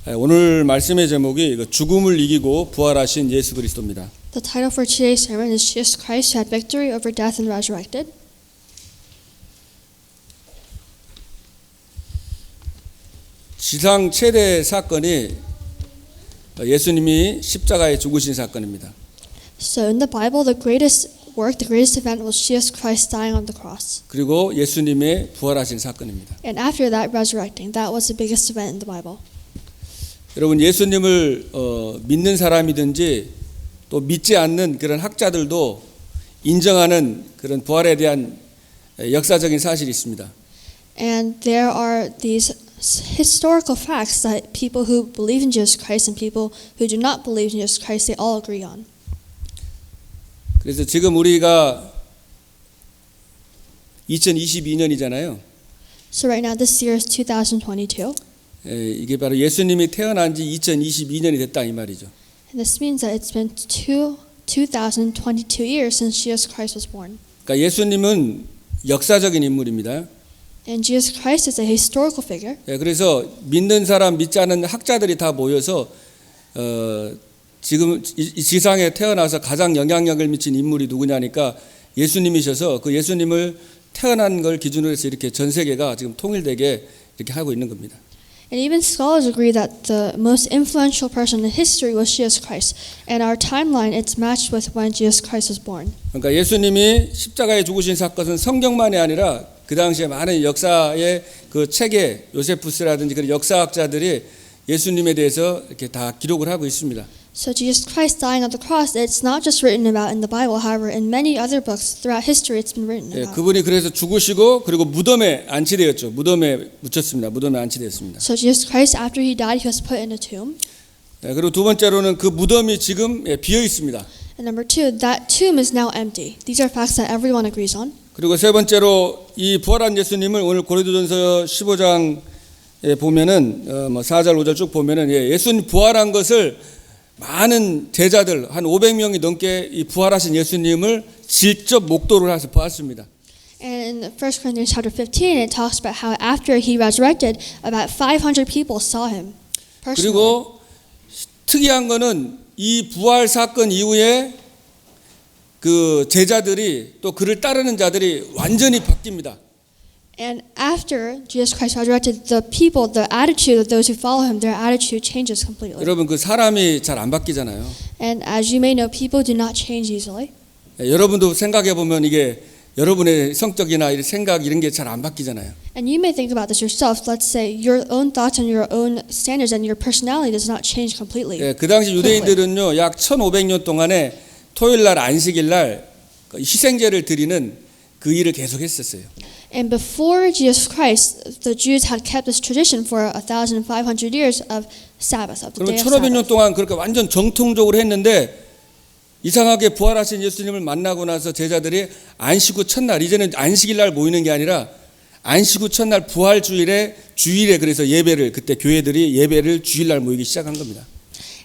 오늘 말씀의 제목이 죽음을 이기고 부활하신 예수 그리스도입니다. The title for today's sermon is Jesus Christ who had victory over death and resurrected. 지상 최대 사건이 예수님이 십자가에 죽으신 사건입니다. So in the Bible, the greatest work, the greatest event was Jesus Christ dying on the cross. 그리고 예수님의 부활하신 사건입니다. And after that, resurrecting. That was the biggest event in the Bible. 여러분, 예수님을 믿는 사람이든지 또 믿지 않는 그런 학자들도 인정하는 그런 부활에 대한 역사적인 사실이 있습니다. And there are these historical facts that people who believe in Jesus Christ and people who do not believe in Jesus Christ, they all agree on. 그래서 지금 우리가 2022년이잖아요. So right now, this year is 2022. 이게 바로 예수님이 태어난 지 2022년이 됐다 이 말이죠. And this means that it's been 2022 years since Jesus Christ was born. 그러니까 예수님은 역사적인 인물입니다. And Jesus Christ is a historical figure. 그래서 믿는 사람, 믿지 않는 학자들이 다 모여서 지금 이 지상에 태어나서 가장 영향력을 미친 인물이 누구냐니까 예수님이셔서 그 예수님을 태어난 걸 기준으로 해서 이렇게 전 세계가 지금 통일되게 이렇게 하고 있는 겁니다. And even scholars agree that the most influential person in history was Jesus Christ. And our timeline, it's matched with when Jesus Christ was born. 그러니까 예수님이 십자가에 죽으신 사건은 성경만이 아니라 그 당시에 많은 역사의 그 책에 요세푸스라든지 그런 역사학자들이 예수님에 대해서 이렇게 다 기록을 하고 있습니다. So Jesus Christ dying on the cross, it's not just written about in the Bible. However, in many other books throughout history, it's been written about. 그분이 그래서 죽으시고 그리고 무덤에 안치되었죠. 무덤에 묻혔습니다. 무덤에 안치되었습니다. So Jesus Christ, after he died, he was put in a tomb. 그리고 두 번째로는 그 무덤이 지금 비어 있습니다. And number two, that tomb is now empty. These are facts that everyone agrees on. 그리고 세 번째로 이 부활한 예수님을 오늘 고린도전서 15장에 보면은 4절 5절 쭉 보면은 예수님 부활한 것을 많은 제자들 한 500명이 넘게 이 부활하신 예수님을 직접 목도를 해서 보았습니다. And in 1 Corinthians chapter 15, it talks about how after he resurrected, about 500 people saw him personally. 그리고 특이한 거는 이 부활 사건 이후에 그 제자들이 또 그를 따르는 자들이 완전히 바뀝니다. And after Jesus Christ resurrected, the people, the attitude of those who follow him, their attitude changes completely. 여러분 그 사람이 잘 안 바뀌잖아요. And as you may know, people do not change easily. 여러분도 생각해 보면 이게 여러분의 성격이나 생각 이런 게 잘 안 바뀌잖아요. And you may think about this yourself. Let's say your own thoughts and your own standards and your personality does not change completely. 그 당시 유대인들은요 약 1500년 동안에 토요일 날 안식일 날 희생제를 드리는 그 일을 계속했었어요. And before Jesus Christ, the Jews had kept this tradition for 1,500 years of Sabbath, of the day 그러면 of 1500년 Sabbath. 동안 그렇게 완전 정통적으로 했는데 이상하게 부활하신 예수님을 만나고 나서 제자들이 안식 후 첫날, 이제는 안식일 날 모이는 게 아니라 안식 후 첫날 부활주일에 주일에 그래서 예배를 그때 교회들이 예배를 주일날 모이기 시작한 겁니다.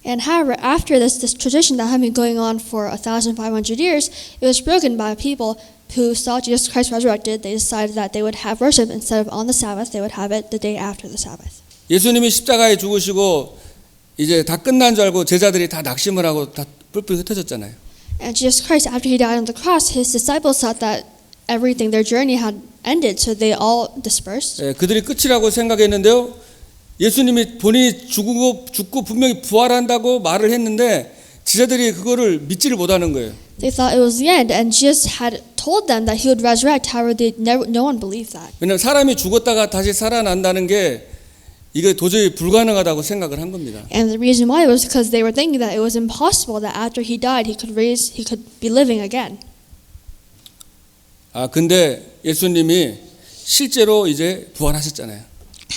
And however, after this tradition that had been going on for 1,500 years, it was broken by people who saw Jesus Christ resurrected. They decided that they would have worship instead of on the Sabbath, they would have it the day after the Sabbath. 예수님이 십자가에 죽으시고 이제 다 끝난 줄 알고 제자들이 다 낙심을 하고 다 뿔뿔이 흩어졌잖아요. And Jesus Christ, after he died on the cross, his disciples thought that everything, their journey had ended, so they all dispersed. 그들이 끝이라고 생각했는데요. 예수님이 본인이 죽고 분명히 부활한다고 말을 했는데 제자들이 그거를 믿지를 못하는 거예요. They thought it was the end, and Jesus had told them that he would resurrect. However, no one believed that. 왜냐하면 사람이 죽었다가 다시 살아난다는 게 이게 도저히 불가능하다고 생각을 한 겁니다. And the reason why was because they were thinking that it was impossible that after he died, he could be living again. 근데 예수님이 실제로 이제 부활하셨잖아요.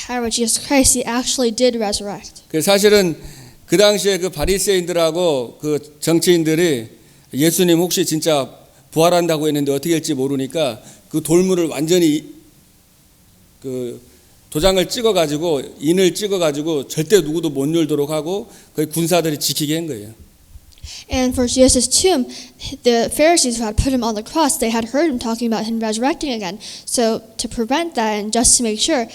However, Jesus Christ, he actually did resurrect. 그 사실은 그 당시에 그 바리새인들하고 그 정치인들이 예수님 혹시 진짜 부활한다고 했는데 어떻게 할지 모르니까 그 돌물을 완전히 그 도장을 찍어가지고 인을 찍어가지고 절대 누구도 못 열도록 하고 그 군사들이 지키게 한 거예요. And for Jesus' tomb, the Pharisees who had put him on the cross, they had heard him talking about him resurrecting again. So to prevent that and just to make sure,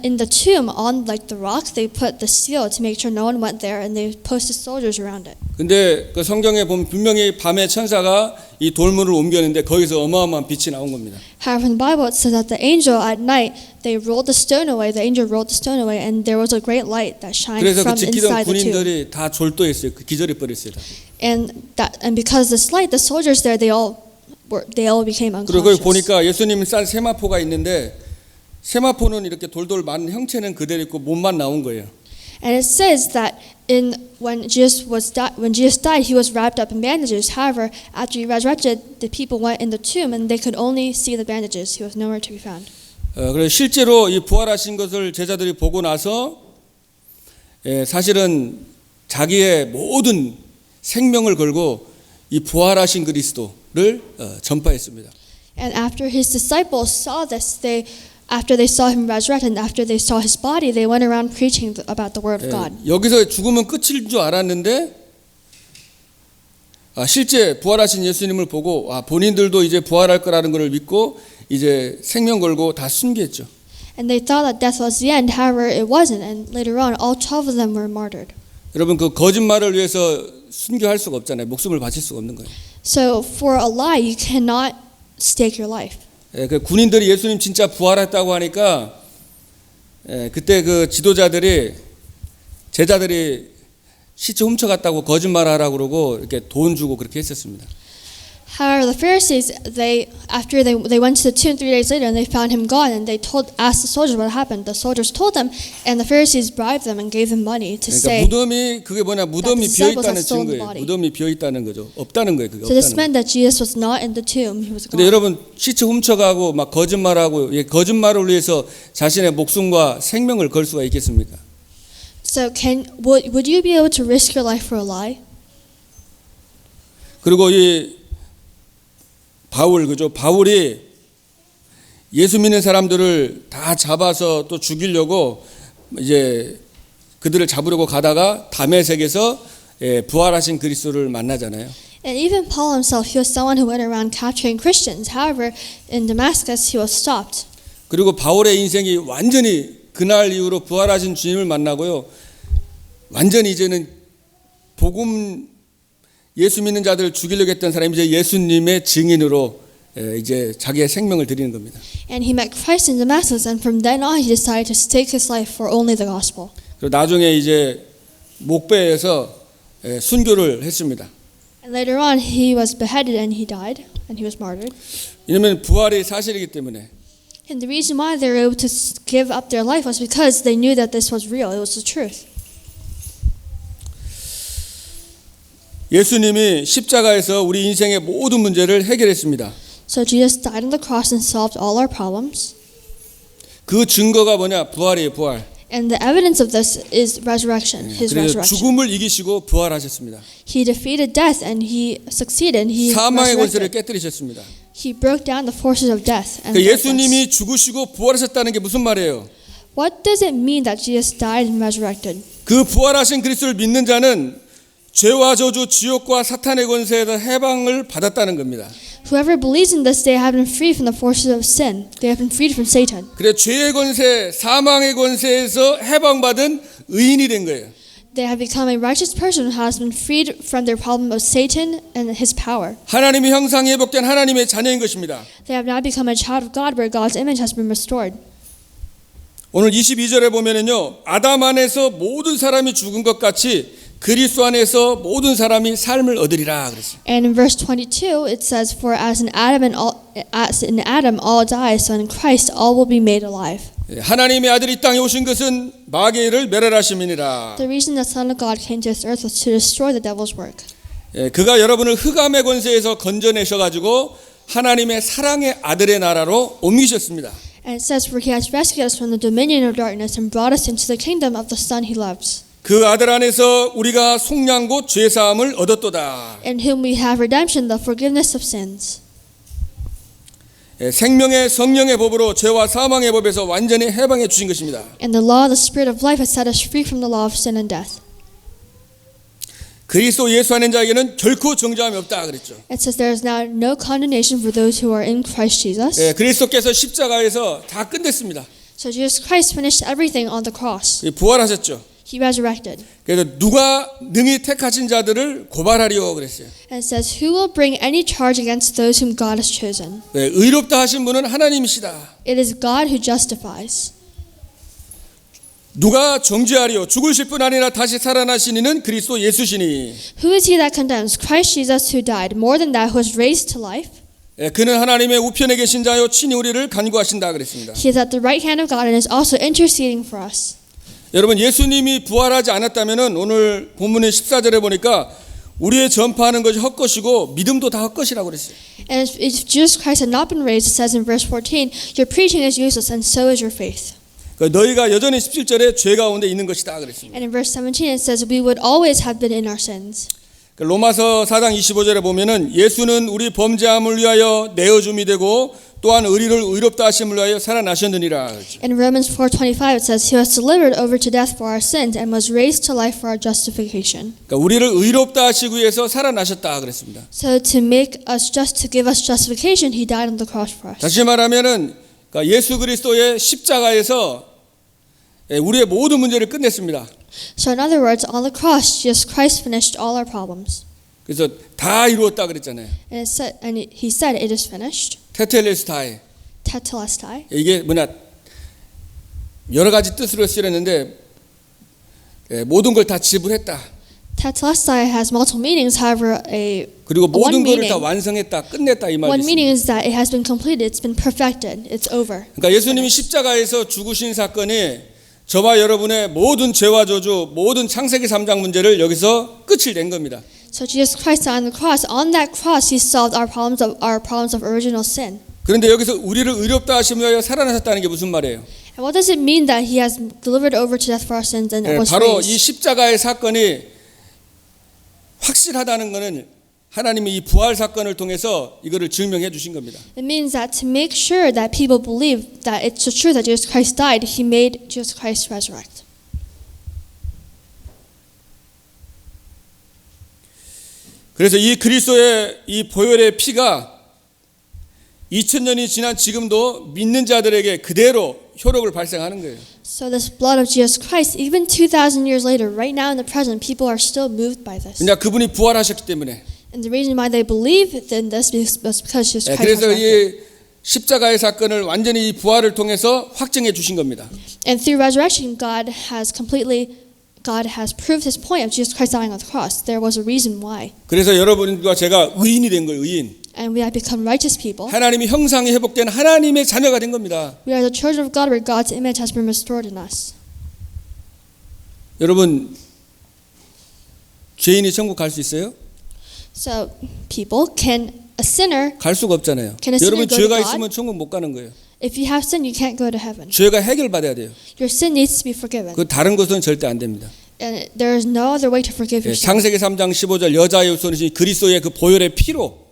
in the tomb, on like the rock, they put the seal to make sure no one went there, and they posted soldiers around it. 근데 그 성경에 보면 분명히 밤에 천사가 이 돌문을 옮겼는데 거기서 어마어마한 빛이 나온 겁니다. However, in the Bible it says that the angel at night they rolled the stone away. The angel rolled the stone away, and there was a great light that shined 그래서 그 from 지키던 inside the tomb. 군인들이 다 졸도했어요. 기절해 버렸어요. And because of this light, the soldiers there they all became 그리고 거기 unconscious. 보니까 예수님이 싼 세마포가 있는데 세마포는 이렇게 돌돌 많은 형체는 그대로 있고 몸만 나온 거예요. And it says that when Jesus died, he was wrapped up in bandages. However, after he resurrected, the people went in the tomb and they could only see the bandages. He was nowhere to be found. 그래서 실제로 이 부활하신 것을 제자들이 보고 나서 사실은 자기의 모든 생명을 걸고 이 부활하신 그리스도를 전파했습니다. And after his disciples saw this, after they saw him resurrected, and after they saw his body, they went around preaching about the word of God. 여기서 죽으면 끝일 줄 알았는데 실제 부활하신 예수님을 보고 본인들도 이제 부활할 거라는 것을 믿고 이제 생명 걸고 다 순교했죠. And they thought that death was the end. However, it wasn't. And later on, all 12 of them were martyred. 여러분 그 거짓말을 위해서 순교할 수가 없잖아요. 목숨을 바칠 수가 없는 거예요. So for a lie, you cannot stake your life. 그 군인들이 예수님 진짜 부활했다고 하니까 그때 그 지도자들이 제자들이 시체 훔쳐갔다고 거짓말하라고 그러고 이렇게 돈 주고 그렇게 했었습니다. However, the Pharisees, after they went to the tomb 3 days later and they found him gone, and they asked the soldiers what happened. The soldiers told them, and the Pharisees bribed them and gave them money to 그러니까 say. 무덤이 그게 뭐냐 무덤이 비어 있다는 증거예요. body. 무덤이 비어 있다는 거죠. 없다는 거예요. 그게 So this 없다는. meant that Jesus was not in the tomb; he was 근데 gone. 여러분 시체 훔쳐가고 막 거짓말하고 거짓말을 위해서 자신의 목숨과 생명을 걸 수가 있겠습니까? So would you be able to risk your life for a lie? 그리고 이 바울이 예수 믿는 사람들을 다 잡아서 또 죽이려고 이제 그들을 잡으려고 가다가 다메섹에서 부활하신 그리스도를 만나잖아요. And even Paul himself, he was someone who went around capturing Christians. However, in Damascus, he was stopped. 그리고 바울의 인생이 완전히 그날 이후로 부활하신 주님을 만나고요. 완전히 이제는 복음 예수 믿는 자들을 죽이려고 했던 사람이 이제 예수님의 증인으로 이제 자기의 생명을 드리는 겁니다. And he met Christ in Damascus, and from then on, he decided to stake his life for only the gospel. 그리고 나중에 이제 목배에서 순교를 했습니다. And later on, he was beheaded and he died, and he was martyred. 왜냐하면 부활이 사실이기 때문에. And the reason why they were able to give up their life was because they knew that this was real. It was the truth. 예수님이 십자가에서 우리 인생의 모든 문제를 해결했습니다. So Jesus died on the cross and solved all our problems. 그 증거가 뭐냐? 부활이에요, 부활. And the evidence of this is resurrection, his 그래서 resurrection. 죽음을 이기시고 부활하셨습니다. He defeated death and he succeeded. He 사망의 권세를 resurrected. 깨뜨리셨습니다. He broke down the forces of death. And 예수님이 죽으시고 부활하셨다는 게 무슨 말이에요? what does it mean that Jesus died and resurrected? 그 부활하신 그리스도를 믿는 자는 죄와 저주, 지옥과 사탄의 권세에서 해방을 받았다는 겁니다. Whoever believes in this, they have been freed from the forces of sin. They have been freed from Satan. 그래 죄의 권세, 사망의 권세에서 해방받은 의인이 된 거예요. They have become a righteous person who has been freed from their problem of Satan and his power. 하나님의 형상이 회복된 하나님의 자녀인 것입니다. They have now become a child of God where God's image has been restored. 오늘 22절에 보면은요. 아담 안에서 모든 사람이 죽은 것 같이 그리스도 안에서 모든 사람이 삶을 얻으리라 그랬어요. And in verse 22 it says, "For as in Adam all die, so in Christ all will be made alive." 하나님의 아들이 이 땅에 오신 것은 마귀를 멸하심이니라. The reason the Son of God came to this earth was to destroy the devil's work. 그가 여러분을 흑암의 권세에서 건져내셔 가지고 하나님의 사랑의 아들의 나라로 옮기셨습니다. And it says, "For he has rescued us from the dominion of darkness and brought us into the kingdom of the Son he loves." 그 아들 안에서 우리가 속량 곧 죄 사함을 얻었도다. In whom we have redemption, the forgiveness of sins. 생명의 성령의 법으로 죄와 사망의 법에서 완전히 해방해 주신 것입니다. And the law of the Spirit of life has set us free from the law of sin and death. 그리스도 예수 안에 자에게는 결코 정죄함이 없다 그랬죠. It says there is now no condemnation for those who are in Christ Jesus. 그리스도께서 십자가에서 다 끝냈습니다. So Jesus Christ finished everything on the cross. 부활하셨죠. He resurrected. 그래서 누가 능히 택하신 자들을 고발하리요 그랬어요. And it says, who will bring any charge against those whom God has chosen? 네, 의롭다 하신 분은 하나님이시다. It is God who justifies. 누가 정죄하리요 죽으실 뿐 아니라 다시 살아나신 이는 그리스도 예수시니. Who is he that condemns? Christ Jesus who died, more than that who was raised to life. 예, 그는 하나님의 우편에 계신 자요 친히 우리를 간구하신다 그랬습니다. He is at the right hand of God and is also interceding for us. 여러분 예수님이 부활하지 않았다면은 오늘 본문의 14절에 보니까 우리의 전파하는 것이 헛것이고 믿음도 다 헛것이라고 그랬어요. And if Jesus Christ had not been raised, it says in verse 14, your preaching is useless and so is your faith. 너희가 여전히 17절에 죄 가운데 있는 것이다 그랬습니다. And in verse 17 it says we would always have been in our sins. 로마서 4장 25절에 보면은 예수는 우리 범죄함을 위하여 내어줌이 되고 또한 의리를 의롭다 하심을 위하여 살아나셨느니라. In Romans 4:25 it says he was delivered over to death for our sins and was raised to life for our justification. 그러니까 우리를 의롭다 하시기 위해서 살아나셨다 그랬습니다. So to make us just to give us justification, he died on the cross for us. 다시 말하면은 그러니까 예수 그리스도의 십자가에서 우리의 모든 문제를 끝냈습니다. So in other words, on the cross, Jesus Christ finished all our problems. 그래서 다 이루었다 그랬잖아요. And he said, it is finished. 테텔레스타이. Tetelestai. 이게 뭐냐 여러 가지 뜻으로 쓰였는데 모든 걸 다 지불했다. Tetelestai has multiple meanings. However, 그리고 모든 one 것을 다 완성했다, 끝냈다 이 말이 one meaning 있습니다. is that it has been completed. It's been perfected. It's over. 그러니까 예수님이 십자가에서 죽으신 사건이 저와 여러분의 모든 죄와 저주, 모든 창세기 3장 문제를 여기서 끝을 낸 겁니다. So Jesus Christ died on the cross. On that cross, he solved our problems of original sin. 그런데 여기서 우리를 의롭다 하시며 위하여 살아나셨다는 게 무슨 말이에요? And what does it mean that he has delivered over to death for our sins and was 바로 이 raised? 십자가의 사건이 확실하다는 것은 하나님이 이 부활 사건을 통해서 이거를 증명해 주신 겁니다. It means that to make sure that people believe that it's the truth that Jesus Christ died, he made Jesus Christ resurrect. 그래서 이 그리스도의 이 보혈의 피가 2000년이 지난 지금도 믿는 자들에게 그대로 효력을 발생하는 거예요. So this blood of Jesus Christ, even 2,000 years later, right now in the present, people are still moved by this. 그냥 그분이 부활하셨기 때문에. And the reason why they believe in this is because Jesus Christ 그래서 resurrected. 이 십자가의 사건을 완전히 이 부활을 통해서 확증해 주신 겁니다. And through resurrection, God has proved his point of Jesus Christ dying on the cross. There was a reason why. 그래서 여러분과 제가 의인이 된 거예요, 의인. And we have become righteous people. 하나님의 형상이 회복된 하나님의 자녀가 된 겁니다. We are the children of God where God's image has been restored in us. 여러분, 죄인이 천국 갈 수 있어요? So people, can a sinner, 갈 수가 없잖아요. Can a sinner 여러분 go to 죄가 God? 있으면 천국 못 가는 거예요. if you have sin, you can't go to heaven. 죄가 해결받아야 돼요. Your sin needs to be forgiven. 그 다른 것은 절대 안 됩니다. And there is no other way to forgive your sin. 창세기 3장 15절 여자의 후손이신 그리스도의 그 보혈의 피로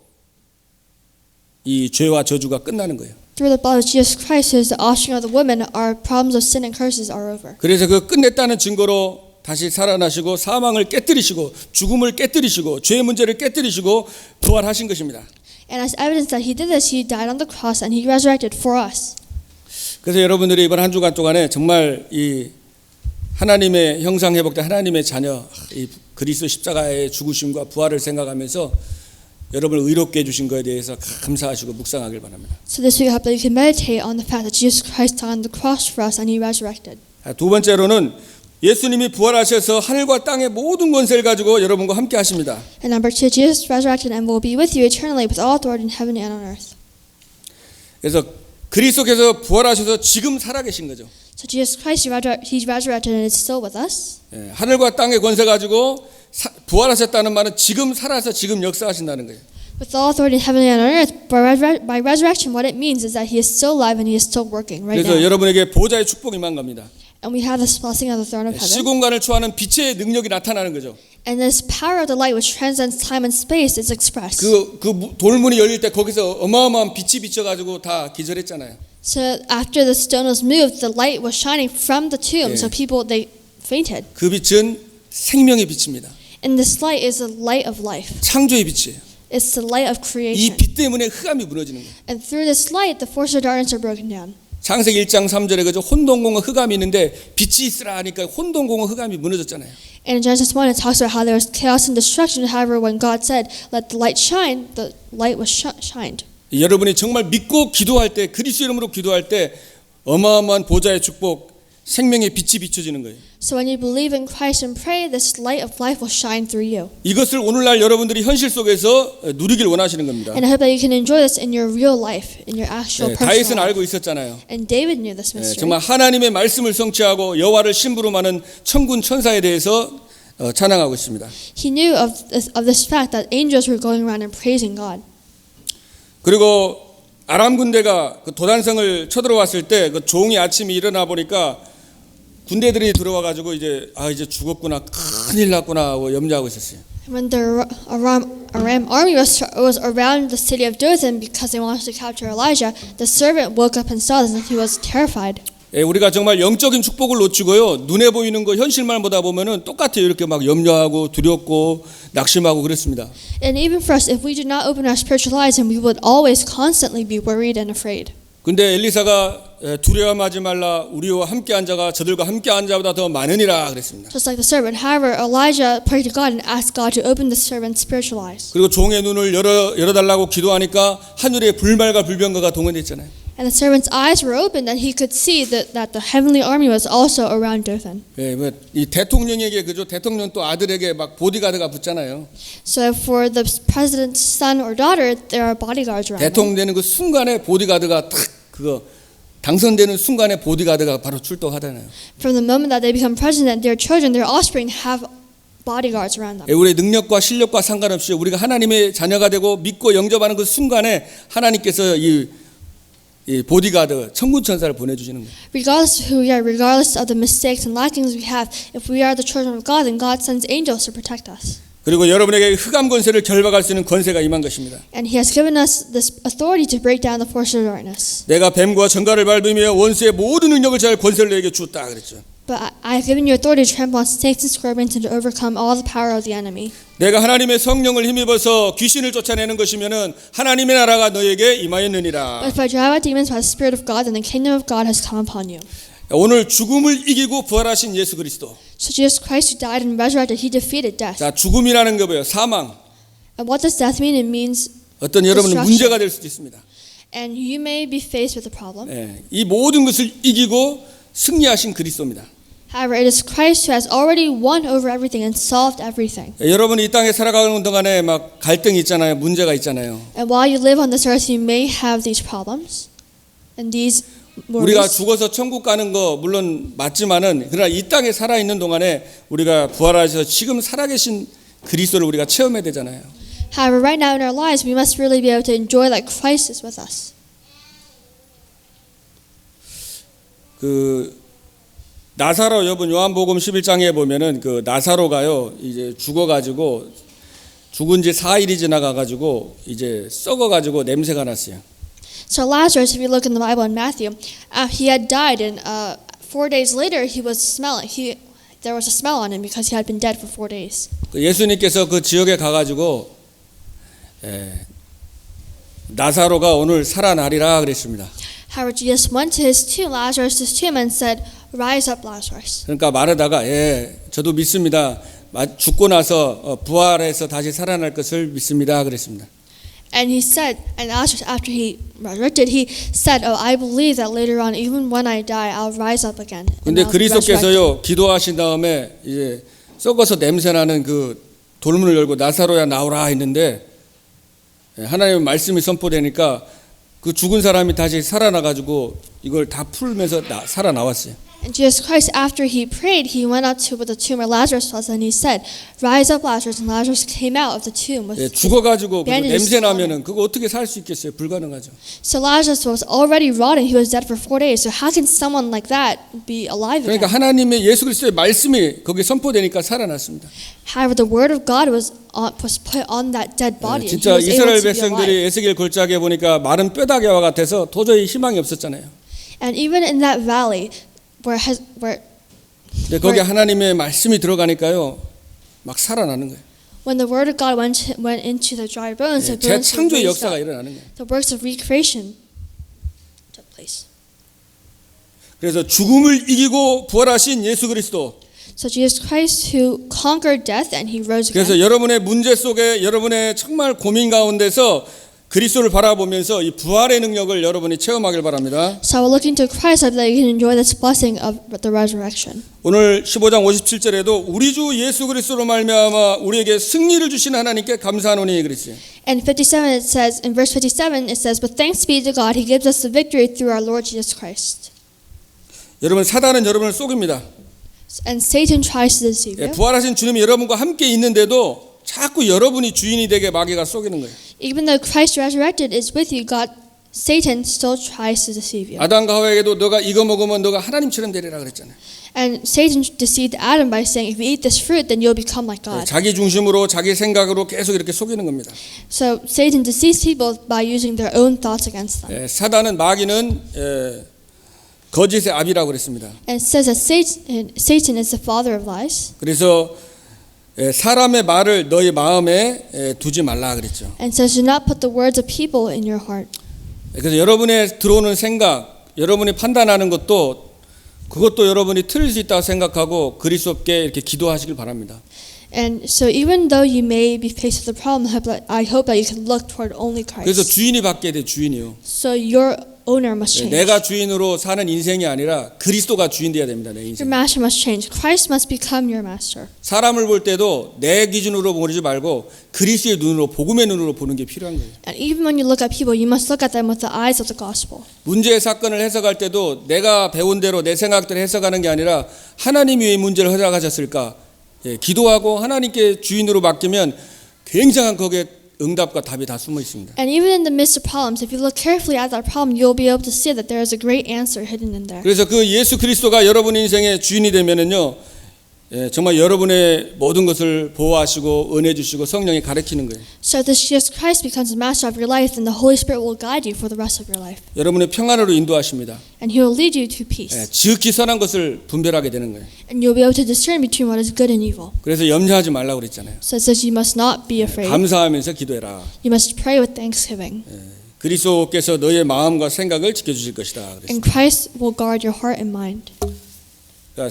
이 죄와 저주가 끝나는 거예요. Through the blood of Jesus Christ, who is the offspring of the woman, our problems of sin and curses are over. 그래서 그 끝냈다는 증거로 다시 살아나시고 사망을 깨뜨리시고 죽음을 깨뜨리시고 죄의 문제를 깨뜨리시고 부활하신 것입니다. And as evidence that he did this, he died on the cross and he resurrected for us. 그래서 여러분들이 이번 한 주간 동안에 정말 이 하나님의 형상 회복된 하나님의 자녀, 이 그리스도 십자가의 죽으심과 부활을 생각하면서 여러분을 의롭게 해주신 것에 대해서 감사하시고 묵상하길 바랍니다. So this week I hope that you can meditate on the fact that Jesus Christ died on the cross for us and he resurrected. 두 번째로는 예수님이 부활하셔서 하늘과 땅의 모든 권세를 가지고 여러분과 함께 하십니다. And number two, Jesus resurrected and will be with you eternally with all authority in heaven and on earth. 그래서 그리스도께서 부활하셔서 지금 살아계신 거죠. So Jesus Christ, he resurrected and is still with us. 하늘과 땅의 권세 가지고 부활하셨다는 말은 지금 살아서 지금 역사하신다는 거예요. With all authority in heaven and on earth, by resurrection, what it means is that he is still alive and he is still working right 그래서 now. 여러분에게 보좌의 축복이 임한 겁니다. And we have this blessing of the throne of heaven. 시공간을 초월하는 빛의 능력이 나타나는 거죠. And this power of the light which transcends time and space is expressed. 그 돌문이 열릴 때 거기서 어마어마한 빛이 비쳐가지고 다 기절했잖아요. So after the stone was moved, the light was shining from the tomb. So people, they fainted. 그 빛은 생명의 빛입니다. And this light is the light of life. 창조의 빛이에요. It's the light of 이 creation. 빛 때문에 흑암이 무너지는 거예요. And through this light, the forces of darkness are broken down. 창세기 1장 3절에 그저 혼동공허 흑암이 있는데 빛이 있으라 하니까 혼동공허 흑암이 무너졌잖아요. And in Genesis 1, it talks about how there was chaos and destruction. However, when God said, "Let the light shine," the light was shined. 여러분이 정말 믿고 기도할 때, 그리스도 이름으로 기도할 때 어마어마한 보좌의 축복, 생명의 빛이 비춰지는 거예요. So when you believe in Christ and pray, this light of life will shine through you. 이것을 오늘날 여러분들이 현실 속에서 누리길 원하시는 겁니다. And I hope that you can enjoy this in your real life, in your actual 네, personal 다윗은 life. 알고 있었잖아요. And David knew this 네, mystery. 정말 하나님의 말씀을 성취하고 여호와를 신부로 많은 천군 천사에 대해서 찬양하고 있습니다. He knew of this fact that angels were going around and praising God. 그리고 아람 군대가 그 도단성을 쳐들어왔을 때 그 종이 아침에 일어나 보니까 군대들이 들어와 가지고 이제 죽었구나, 큰일 났구나 하고 염려하고 있었어요. When the Aram army was around the city of Dothan because they wanted to capture Elijah, the servant woke up and saw this and he was terrified. 우리가 정말 영적인 축복을 놓치고요, 눈에 보이는 거 현실만 보다 보면은 똑같아요. 이렇게 막 염려하고 두렵고 낙심하고 그렇습니다. And even for us, if we do not open our spiritual eyes, then we would always constantly be worried and afraid. 근데 엘리사가 두려워하지 말라, 우리와 함께한 자가 저들과 함께한 자보다 더 많으니라 그랬습니다. Just like the servant. However, Elijah prayed to God and asked God to open the servant's spiritual eyes. 그리고 종의 눈을 열어달라고 기도하니까 하늘에 불말과 불병거가 동원됐잖아요. And the servant's eyes were opened and he could see that the heavenly army was also around Dothan. 이 대통령에게 그죠? 대통령 또 아들에게 막 보디가드가 붙잖아요. So for the president's son or daughter, there are bodyguards around them. 대통령 되는 그 순간에 보디가드가 탁 그거 당선되는 순간에 보디가드가 바로 출동하잖아요. From the moment that they become president, their children, their offspring have bodyguards around them. 우리의 능력과 실력과 상관없이 우리가 하나님의 자녀가 되고 믿고 영접하는 그 순간에 하나님께서 이 보디가드 천군천사를 보내주시는 거예요. Regardless of who we are, regardless of the mistakes and lackings we have, if we are the children of God, then God sends angels to protect us. 그리고 여러분에게 흑암 권세를 결박할 수 있는 권세가 임한 것입니다. And He has given us this authority to break down the forces of darkness. 내가 뱀과 전갈을 밟으며 원수의 모든 능력을 잘 권세를 내게 주었다 그랬죠. But I have given you authority to trample on snakes and scorpions and to overcome all the power of the enemy. 내가 하나님의 성령을 힘입어서 귀신을 쫓아내는 것이면은 하나님의 나라가 너에게 임하였느니라. But if I drive out demons by the Spirit of God, then the kingdom of God has come upon you. 오늘 죽음을 이기고 부활하신 예수 그리스도. So Jesus Christ, who died and resurrected, He defeated death. 자, 죽음이라는 게 뭐예요? 사망. And what does death mean? It means 어떤 여러분은 destruction. 문제가 될 수도 있습니다. And you may be faced with a problem. 이 모든 것을 이기고 승리하신 그리스도입니다. However, it is Christ who has already won over everything and solved everything. 여러분이 이 땅에 살아가는 동안에 막 갈등이 있잖아요. 문제가 있잖아요. And while you live on this earth, you may have these problems and these 우리가 worries. 죽어서 천국 가는 거 물론 맞지만은 그러나 이 땅에 살아 있는 동안에 우리가 부활하셔서 지금 살아계신 그리스도를 우리가 체험해야 되잖아요. However, right now in our lives, we must really be able to enjoy that Christ is with us. 그 나사로 여러분 요한복음 11장에 보면은 그 나사로가요 이제 죽어가지고 죽은 지 4일이 지나가가지고 이제 썩어가지고 냄새가 났어요. So Lazarus, if you look in the Bible in Matthew, he had died, and 4 days later he was smelling. There was a smell on him because he had been dead for 4 days. 예수님께서 그 지역에 가가지고 나사로가 오늘 살아나리라 그랬습니다. However, Jesus went to his tomb, Lazarus' tomb, and said, "Rise up, Lazarus." 그러니까 말하다가 저도 믿습니다. 죽고 나서 부활해서 다시 살아날 것을 믿습니다 그랬습니다. And he said, and Lazarus, after he resurrected, he said, "Oh, I believe that later on, even when I die, I'll rise up again." And 근데 I'll be resurrected. 그리스도께서요 기도하신 다음에 이제 썩어서 냄새나는 그 돌문을 열고 나사로야 나오라 했는데 하나님의 말씀이 선포되니까 그 죽은 사람이 다시 살아나가지고 이걸 다 풀면서 살아나왔어요. And Jesus Christ, after he prayed, he went out to where the tomb where Lazarus was, and he said, "Rise up, Lazarus." And Lazarus came out of the tomb with 죽어가지고 그 bandages 냄새 on him. 나면은 그거 어떻게 살 수 있겠어요? 불가능하죠. So Lazarus was already rotting. He was dead for 4 days. So how can someone like that be alive 그러니까 again? 하나님의 예수 그리스도의 말씀이 거기 선포되니까 살아났습니다. However, the word of God was put on that dead body. And he 진짜 was able 이스라엘 to be alive. 백성들이 에스겔 골짜기에 보니까 마른 뼈다귀와 같아서 도저히 희망이 없었잖아요. And even in that valley, where 근데 거기 하나님의 말씀이 들어가니까요, 막 살아나는 거예요. when the word of God went into the dry bones, the bones were 재창조의 raised 역사가 up. 일어나는 거예요. The works of recreation took place. 그래서 죽음을 이기고 부활하신 예수 그리스도. So Jesus Christ who conquered death and he rose again. 그래서 여러분의 문제 속에 여러분의 정말 고민 가운데서 그리스도를 바라보면서 이 부활의 능력을 여러분이 체험하길 바랍니다. So we're looking to Christ so that you can enjoy this blessing of the resurrection. 오늘 15장 57절에도 우리 주 예수 그리스도로 말미암아 우리에게 승리를 주신 하나님께 감사하노니 그랬어요. And 57 it says in verse 57 it says, "But thanks be to God, He gives us the victory through our Lord Jesus Christ." 여러분 사단은 여러분을 속입니다. And Satan tries to deceive you. 부활하신 주님이 여러분과 함께 있는데도 자꾸 여러분이 주인이 되게 마귀가 속이는 거예요. Even though Christ resurrected is with you, Satan still tries to deceive you. 아담과 하와에게도 너가 이거 먹으면 너가 하나님처럼 되리라 그랬잖아요. And Satan deceived Adam by saying, if you eat this fruit, then you'll become like God. 자기 중심으로 자기 생각으로 계속 이렇게 속이는 겁니다. So Satan deceives people by using their own thoughts against them. 사단은 마귀는 거짓의 아비라고 그랬습니다. And it says that Satan is the father of lies. 그래서 사람의 말을 너희 마음에 두지 말라 그랬죠. And says, do not put the words of people in your heart. 그래서 여러분의 들어오는 생각, 여러분이 판단하는 그것도 여러분이 틀릴 수 있다고 생각하고 그리스도께 이렇게 기도하시길 바랍니다. And so even though you may be faced with a problem, I hope that you can look toward only Christ. 그래서 주인이 바뀌어야 돼, 주인이요. So your owner must change. 내가 주인으로 사는 인생이 아니라 그리스도가 주인 돼야 됩니다, 내 Your 인생. master must change. Christ must become your master. 사람을 볼 때도 내 기준으로 보지 말고 그리스도의 눈으로, 복음의 눈으로 보는 게 필요한 거예요. And even when you look at people, you must look at them with the eyes of the gospel. 문제의 사건을 해석할 때도 내가 배운 대로 내 생각대로 해석하는 게 아니라 하나님이 왜 문제를 해석하셨을까? 기도하고 하나님께 주인으로 맡기면 굉장한 거기에 응답과 답이 다 숨어 있습니다. And even in the midst of problems, if you look carefully at that problem, you'll be able to see that there is a great answer hidden in there. 그래서 그 예수 그리스도가 여러분 인생의 주인이 되면은요, 정말 여러분의 모든 것을 보호하시고 은혜 주시고 성령이 가르치는 거예요. So this Jesus Christ becomes the master of your life, and the Holy Spirit will guide you for the rest of your life. 여러분의 평안으로 인도하십니다. And He will lead you to peace. 지극히 선한 것을 분별하게 되는 거예요. And you'll be able to discern between what is good and evil. 그래서 염려하지 말라고 그랬잖아요. So it says you must not be afraid. 감사하면서 기도해라. You must pray with thanksgiving. 그리스도께서 너의 마음과 생각을 지켜주실 것이다. 그랬어요. And Christ will guard your heart and mind.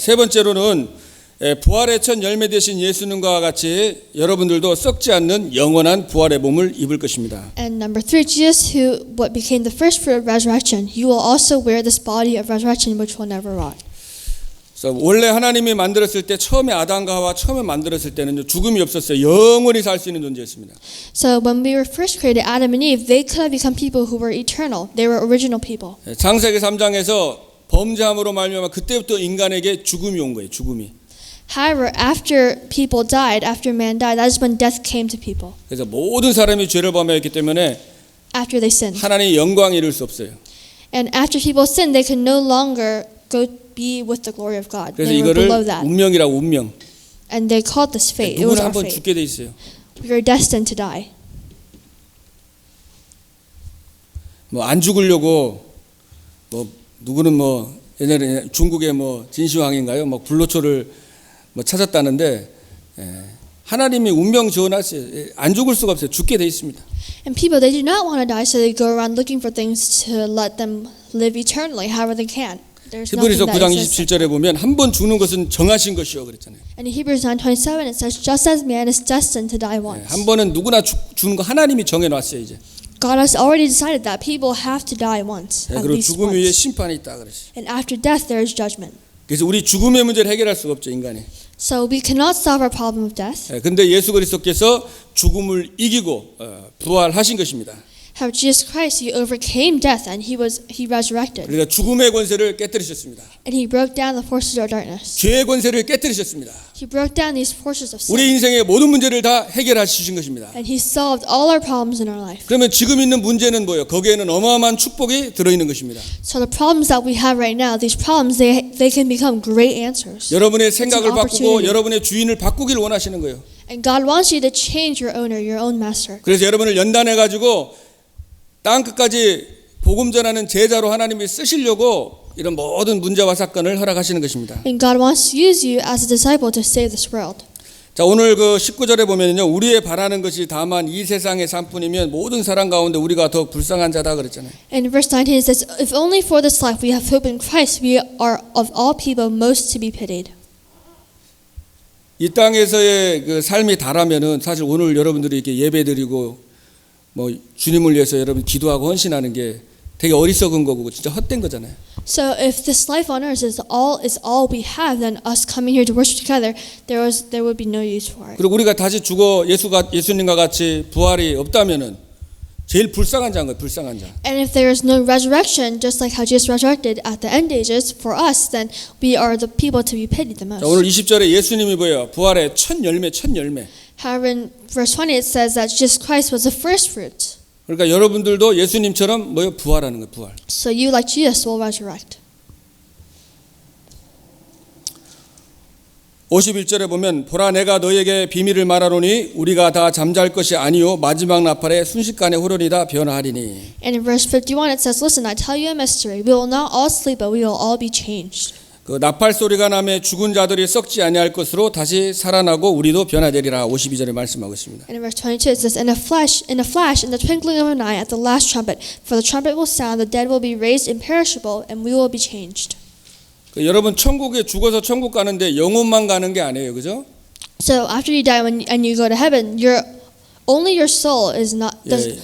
세 번째로는 부활의 첫 열매 되신 예수님과 같이 여러분들도 썩지 않는 영원한 부활의 몸을 입을 것입니다. And number 3, Jesus, who what became the first fruit of resurrection, He will also wear this body of resurrection, which will never rot. 그래서 원래 하나님이 만들었을 때 처음에 아담과 하와 처음에 만들었을 때는 죽음이 없었어요. 영원히 살 수 있는 존재였습니다. So when we were first created, Adam and Eve, they could have become people who were eternal. They were original people. 창세기 3장에서 범죄함으로 말미암아 그때부터 인간에게 죽음이 온 거예요. 죽음이. However, after people died, after man died, that is when death came to people. 그래서 모든 사람이 죄를 범하였기 때문에 After they sinned. 하나님의 영광에 이를 수 없어요. And after people sinned, they could no longer go be with the glory of God. 그래서 They were 이거를 below that. 운명이라고 운명. And they called this fate. It was 누구나 our 한번 fate. 죽게 돼 있어요. We were destined to die. 뭐 안 죽으려고 뭐 누구는 뭐 옛날에 중국의 뭐 진시황인가요? 뭐 불로초를 뭐 찾았다는데 하나님이 운명 지원하세요. 안 죽을 수가 없어요. 죽게 돼 있습니다. And people, they do not want to die, so they go around looking for things to let them live eternally, however they can. There's nothing 히브리서 that 9장 exists. 27절에 보면 한 번 죽는 것은 정하신 것이요 그랬잖아요. And in Hebrews 9:27, it says, just as man is destined to die once. 한 번은 누구나 죽는 거 하나님이 정해놨어요 이제. God has already decided that people have to die once, at 그리고 least 죽음 위에 once. 심판이 있다 그랬어요. And after death, there is judgment. 그래서 우리 죽음의 문제를 해결할 수가 없죠 인간이. So we cannot solve our problem of death. 근데 예수 그리스도께서 죽음을 이기고 부활하신 것입니다. However, Jesus Christ, He overcame death and He resurrected. 그러니까 죽음의 권세를 깨뜨리셨습니다. And He broke down the forces of darkness. 죄의 권세를 깨뜨리셨습니다. He broke down these forces of sin. 우리 인생의 모든 문제를 다 해결하신 것입니다. And He solved all our problems in our life. 그러면 지금 있는 문제는 뭐예요? 거기에는 어마어마한 축복이 들어있는 것입니다. So the problems that we have right now, these problems, they can become great answers. 여러분의 생각을 It's an 바꾸고 opportunity. 여러분의 주인을 바꾸길 원하시는 거예요. And God wants you to change your owner, your own master. 그래서 여러분을 연단해가지고 땅 끝까지 복음 전하는 제자로 하나님이 쓰시려고 이런 모든 문제와 사건을 허락하시는 것입니다. And God wants to use you as a disciple to save this world. 자, 오늘 그 19절에 보면요. 우리의 바라는 것이 다만 이 세상의 삶뿐이면 모든 사람 가운데 우리가 더 불쌍한 자다 그랬잖아요. And verse 19 it says, if only for this life we have hope in Christ, we are of all people most to be pitied. 이 땅에서의 그 삶이 다라면은 사실 오늘 여러분들이 이렇게 예배드리고 뭐 주님을 위해서 여러분 기도하고 헌신하는 게 되게 어리석은 거고 진짜 헛된 거잖아요. So if this life on earth is all we have, then us coming here to worship together, there would be no use for it. 그리고 우리가 다시 죽어 예수님과 같이 부활이 없다면은 제일 불쌍한 자인 거예요. 불쌍한 자. And if there is no resurrection, just like how Jesus resurrected at the end ages for us, then we are the people to be pitied the most. 자, 오늘 20절에 예수님이 뭐예요? 부활의 첫 열매. However, in verse 20 it says that Jesus Christ was the first fruit. 그러니까 여러분들도 예수님처럼 뭐예요? 부활하는 거예요. 부활. So you, like Jesus, will resurrect. 51절에 보면 보라 내가 너에게 비밀을 말하노니 우리가 다 잠잘 것이 아니요 마지막 나팔에 순식간에 호련이다 변화하리니. And in verse 51 it says, listen, I tell you a mystery. We will not all sleep, but we will all be changed. 그 나팔 소리가 나매 죽은 자들이 썩지 아니할 것으로 다시 살아나고 우리도 변화되리라. 52절에 말씀하고 있습니다. And in verse 22 it says, in a flash, in the twinkling of an eye, at the last trumpet, for the trumpet will sound, the dead will be raised imperishable, and we will be changed. 그 여러분 천국에 죽어서 천국 가는데 영혼만 가는 게 아니에요, 그죠? So after you die and you go to heaven, only your soul is not. 예,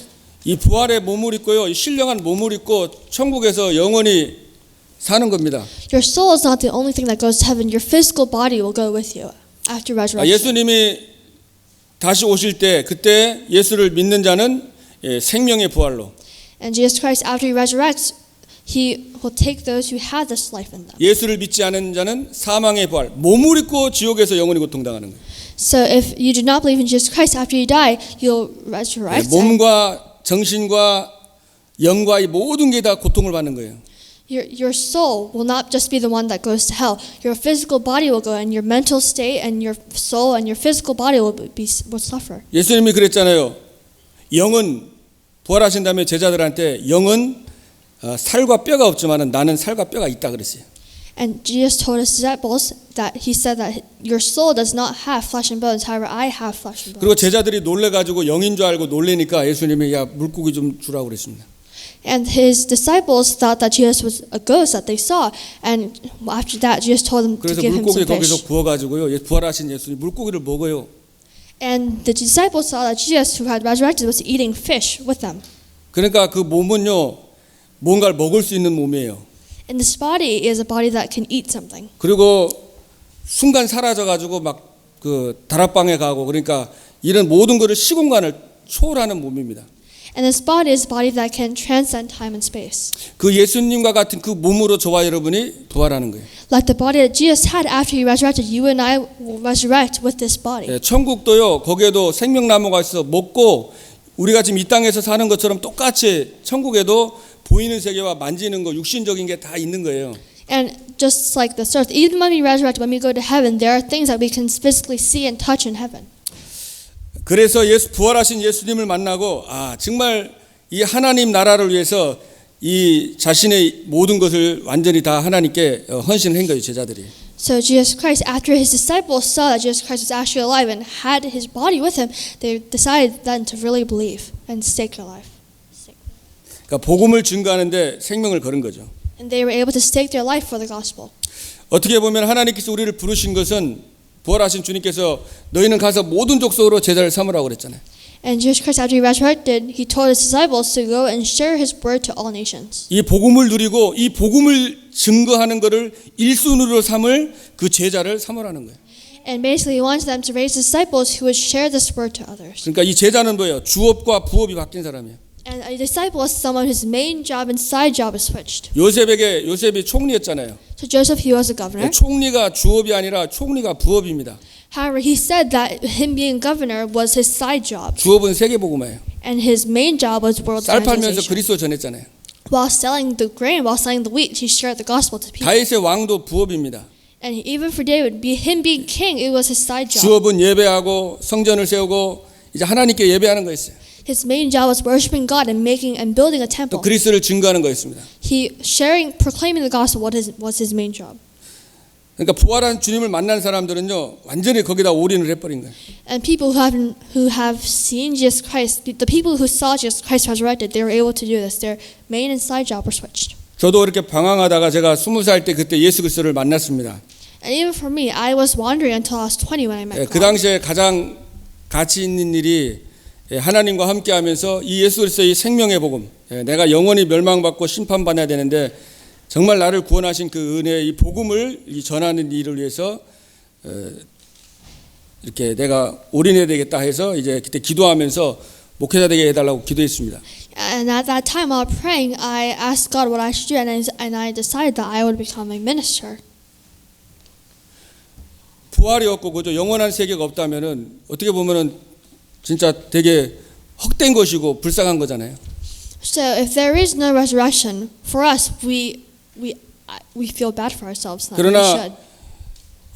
이 부활의 몸을 입고요, 이 신령한 몸을 입고 천국에서 영원히 사는 겁니다. Your soul is not the only thing that goes to heaven. Your physical body will go with you after resurrection. 예수님이 다시 오실 때 그때 예수를 믿는 자는 생명의 부활로. And Jesus Christ, after He resurrects, He will take those who have this life in them. 예수를 믿지 않은 자는 사망의 부활, 몸을 입고 지옥에서 영원히 고통당하는 거예요. So if you do not believe in Jesus Christ, after you die, you'll resurrect. 몸과 정신과 영과 이 모든 게 다 고통을 받는 거예요. Your soul will not just be the one that goes to hell. Your physical body will go, and your mental state, and your soul, and your physical body will suffer. 예수님이 그랬잖아요. 영은 부활하신 다음에 제자들한테 영은 살과 뼈가 없지만은 나는 살과 뼈가 있다 그랬어요. And Jesus told his disciples that He said that your soul does not have flesh and bones. However, I have flesh and bones. 그리고 제자들이 놀래가지고 영인 줄 알고 놀래니까 예수님이 야 물고기 좀 주라고 그랬습니다. And His disciples thought that Jesus was a ghost that they saw, and after that, Jesus told them to 그래서 give Him 물고기 some 거기서 fish. 구워가지고요 부활하신 예수님 물고기를 먹어요. And the disciples saw that Jesus, who had resurrected, was eating fish with them. 그러니까 그 몸은요 뭔가를 먹을 수 있는 몸이에요. And this body is a body that can eat something. 그리고 순간 사라져가지고 막 그 다락방에 가고 그러니까 이런 모든 것을 시공간을 초월하는 몸입니다. And this body is a body that can transcend time and space. 그 예수님과 같은 그 몸으로 저와 여러분이 부활하는 거예요. Like the body that Jesus had after He resurrected, you and I will resurrect with this body. 예, 천국도요 거기에도 생명나무가 있어 먹고 우리가 지금 이 땅에서 사는 것처럼 똑같이 천국에도 보이는 세계와 만지는 거 육신적인 게 다 있는 거예요. And just like this earth, even when we resurrect, when we go to heaven, there are things that we can physically see and touch in heaven. 그래서 부활하신 예수님을 만나고 정말 이 하나님 나라를 위해서 이 자신의 모든 것을 완전히 다 하나님께 헌신한 거예요, 제자들이. So Jesus Christ, after His disciples saw that Jesus Christ was actually alive and had His body with Him, they decided then to really believe and stake their life. 그러니까 복음을 증거하는데 생명을 걸은 거죠. And they were able to stake their life for the gospel. 어떻게 보면 하나님께서 우리를 부르신 것은 부활하신 주님께서 너희는 가서 모든 족속으로 제자를 삼으라고 그랬잖아요. And Jesus Christ, after He resurrected, He told His disciples to go and share His word to all nations. 이 복음을 누리고 이 복음을 증거하는 것을 일순위로 삼을 그 제자를 삼으라는 거예요. And basically He wants them to raise disciples who would share this word to others. 그러니까 이 제자는 뭐예요? 주업과 부업이 바뀐 사람이에요. And a disciple is someone whose main job and side job is switched. 요셉이 총리였잖아요. So Joseph, he was a governor. 총리가 주업이 아니라 총리가 부업입니다. However, he said that him being governor was his side job. 주업은 세계복음화예요. And his main job was world 쌀 팔면서 evangelization. 그리스도 전했잖아요. While selling the grain, while selling the wheat, he shared the gospel to people. 다윗의 왕도 부업입니다. And even for David, him being king, it was his side job. 주업은 예배하고 성전을 세우고 이제 하나님께 예배하는 거였어요. His main job was worshiping God and making and building a 또 temple. 그리스도를 증거하는 거였습니다. Proclaiming the gospel was his main job. 그러니까 부활한 주님을 만난 사람들은요 완전히 거기다 올인을 해버린 거예요. And people who have seen Jesus Christ, the people who saw Jesus Christ resurrected, they were able to do this. Their main and side job were switched. 저도 이렇게 방황하다가 제가 20살 때 그때 예수 그리스도를 만났습니다. And even for me, I was wandering until I was 20 when I met 그 God. 당시에 가장 가치 있는 일이 하나님과 함께하면서 이 예수 그리스도의 생명의 복음, 내가 영원히 멸망받고 심판받아야 되는데 정말 나를 구원하신 그 은혜의 이 복음을 전하는 일을 위해서 이렇게 내가 올인해야 되겠다 해서 이제 그때 기도하면서 목회자 되게 해달라고 기도했습니다. And at that time, while praying, I asked God what I should do, and I decided that I would become a minister. 부활이 없고 그저 영원한 세계가 없다면은 어떻게 보면은 진짜 되게 헛된 것이고 불쌍한 거잖아요. So if there is no resurrection, for us, we feel bad for ourselves. That we 그러나 should.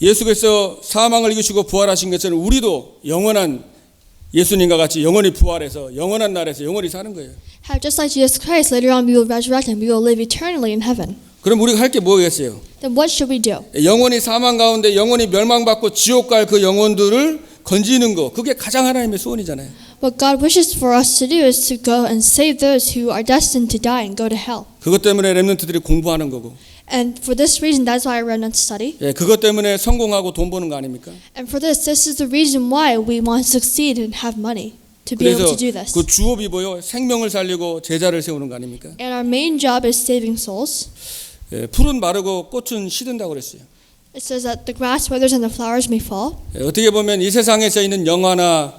예수께서 사망을 이기시고 부활하신 것처럼 우리도 영원한 예수님과 같이 영원히 부활해서 영원한 나라에서 영원히 사는 거예요. How just like Jesus Christ, later on we will resurrect and we will live eternally in heaven. 그럼 우리가 할 게 뭐겠어요? Then what should we do? 영원히 사망 가운데 영원히 멸망받고 지옥 갈 그 영혼들을 건지는 거, 그게 가장 하나님의 소원이잖아요. What God wishes for us to do is to go and save those who are destined to die and go to hell. 그것 때문에 렘넌트들이 공부하는 거고, And for this reason, that's why remnants study. 그것 때문에 성공하고 돈 버는 거 아닙니까? And for this is the reason why we want to succeed and have money to be able 그래서 to do this. 그 주업이 뭐요? 생명을 살리고 제자를 세우는 거 아닙니까? And our main job is saving souls. 풀은 마르고 꽃은 시든다고 그랬어요. It says that the grass withers and the flowers may fall. 어떻게 보면 이 세상에서 있는 영화나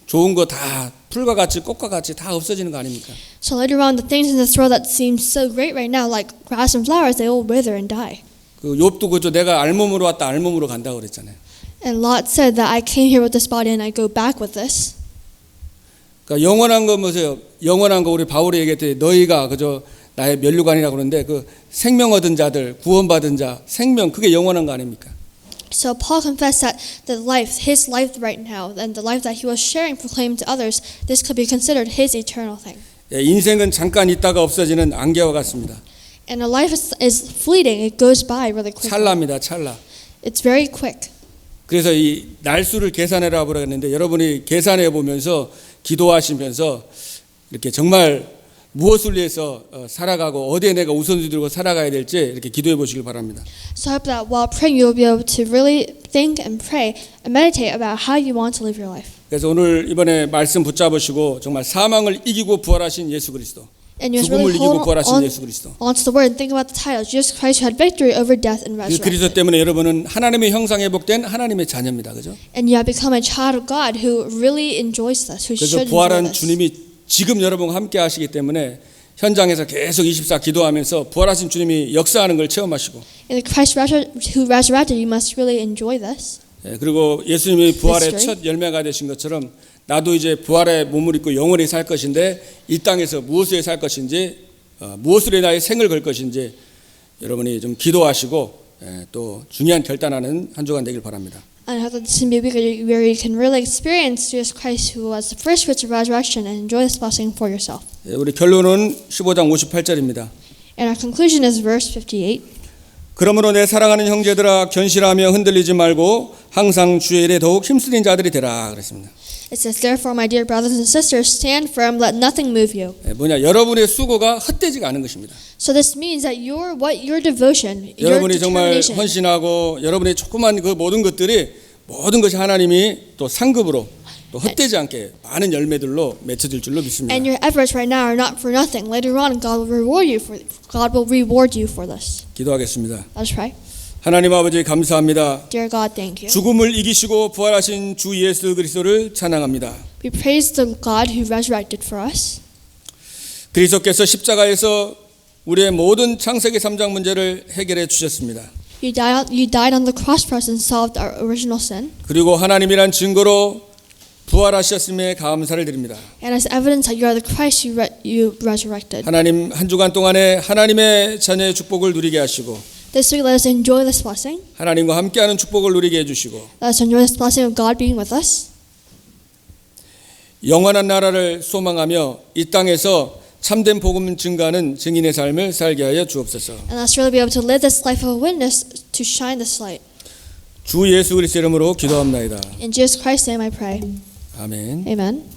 좋은 거 다 풀과 같이 꽃과 같이 다 없어지는 거 아닙니까? So later on, the things in this world that seem so great right now, like grass and flowers, they will wither and die. 그 욥도 그죠? 내가 알몸으로 왔다 알몸으로 간다고 그랬잖아요. And Lot said that I came here with this body and I go back with this. 그러니까 영원한 거 뭐세요? 영원한 거 우리 바울이 얘기했더니 너희가 그저 나의 면류관이라고 그러는데 그 생명 얻은 자들, 구원받은 자, 생명 그게 영원한 거 아닙니까? So Paul confessed that the life, his life right now, and the life that he was sharing, proclaimed to others, this could be considered his eternal thing. 인생은 잠깐 있다가 없어지는 안개와 같습니다. And a life is fleeting; it goes by really quickly. 찰나입니다, 찰나. It's very quick. 그래서 이 날수를 계산해라 보라 했는데 여러분이 계산해 보면서 기도하시면서 이렇게 정말 무엇을 위해서 살아가고 어디에 내가 우선순위 두고 살아가야 될지 이렇게 기도해 보시길 바랍니다. So I hope that while praying, you'll be able to really think and pray and meditate about how you want to live your life. 그래서 오늘 이번에 말씀 붙잡으시고 정말 사망을 이기고 부활하신 예수 그리스도, And you just 죽음을 really 이기고 hold 부활하신 on 예수 그리스도. onto the word and think about the title, Jesus Christ who had victory over death and 그 resurrection. 그리스도 때문에 여러분은 하나님의 형상에 복된 하나님의 자녀입니다. 그죠? And you have become a child of God who really enjoys this, who 그래서 should enjoy 부활한 this. 주님이 지금 여러분과 함께 하시기 때문에 현장에서 계속 24 기도하면서 부활하신 주님이 역사하는 걸 체험하시고, In the Christ who resurrected, you must really enjoy this. 그리고 예수님이 부활의 History. 첫 열매가 되신 것처럼 나도 이제 부활의 몸을 입고 영원히 살 것인데 이 땅에서 무엇을 살 것인지, 무엇으로 나의 생을 걸 것인지 여러분이 좀 기도하시고 또 중요한 결단하는 한 주간 되길 바랍니다. And I hope that this can be a week where you can really experience Jesus Christ who was the first fruits of resurrection and enjoy this blessing for yourself. 우리 결론은 15장 58절입니다. And our conclusion is verse 58. 그러므로 내 사랑하는 형제들아 견실하며 흔들리지 말고 항상 주의 일에 더욱 힘쓰는 자들이 되라 그랬습니다. It says, therefore, my dear brothers and sisters, stand firm, let nothing move you. 뭐냐, 여러분의 수고가 헛되지가 않은 것입니다. So this means that your devotion, your 여러분이 정말 determination, 헌신하고 여러분의 조그만 그 모든 것들이 모든 것이 하나님이 또 상급으로 또 헛되지 않게 많은 열매들로 맺혀질 줄로 믿습니다. and your efforts right now are not for nothing. Later on, God will reward you for this. 기도하겠습니다. Let's pray. 하나님 아버지 감사합니다. Dear God, thank you. 죽음을 이기시고 부활하신 주 예수 그리스도를 찬양합니다. We praise the God who resurrected for us. 그리스도께서 십자가에서 우리의 모든 창세기 3장 문제를 해결해 주셨습니다. You died on the cross for us and solved our original sin. 그리고 하나님이란 증거로 부활하셨음에 감사를 드립니다. And as evidence that you are the Christ you resurrected. 하나님 한 주간 동안에 하나님의 자녀의 축복을 누리게 하시고 This week, let us enjoy this blessing. 하나님과 함께하는 축복을 누리게 해주시고 Let us enjoy this blessing of God being with us. 영원한 나라를 소망하며 이 땅에서 참된 복음 증가하는 증인의 삶을 살게 하여 주옵소서. And let's really be able to live this life of a witness to shine this light. 주 예수 그리스도 이름으로 기도합나이다. In Jesus Christ's name I pray. 아멘. Amen.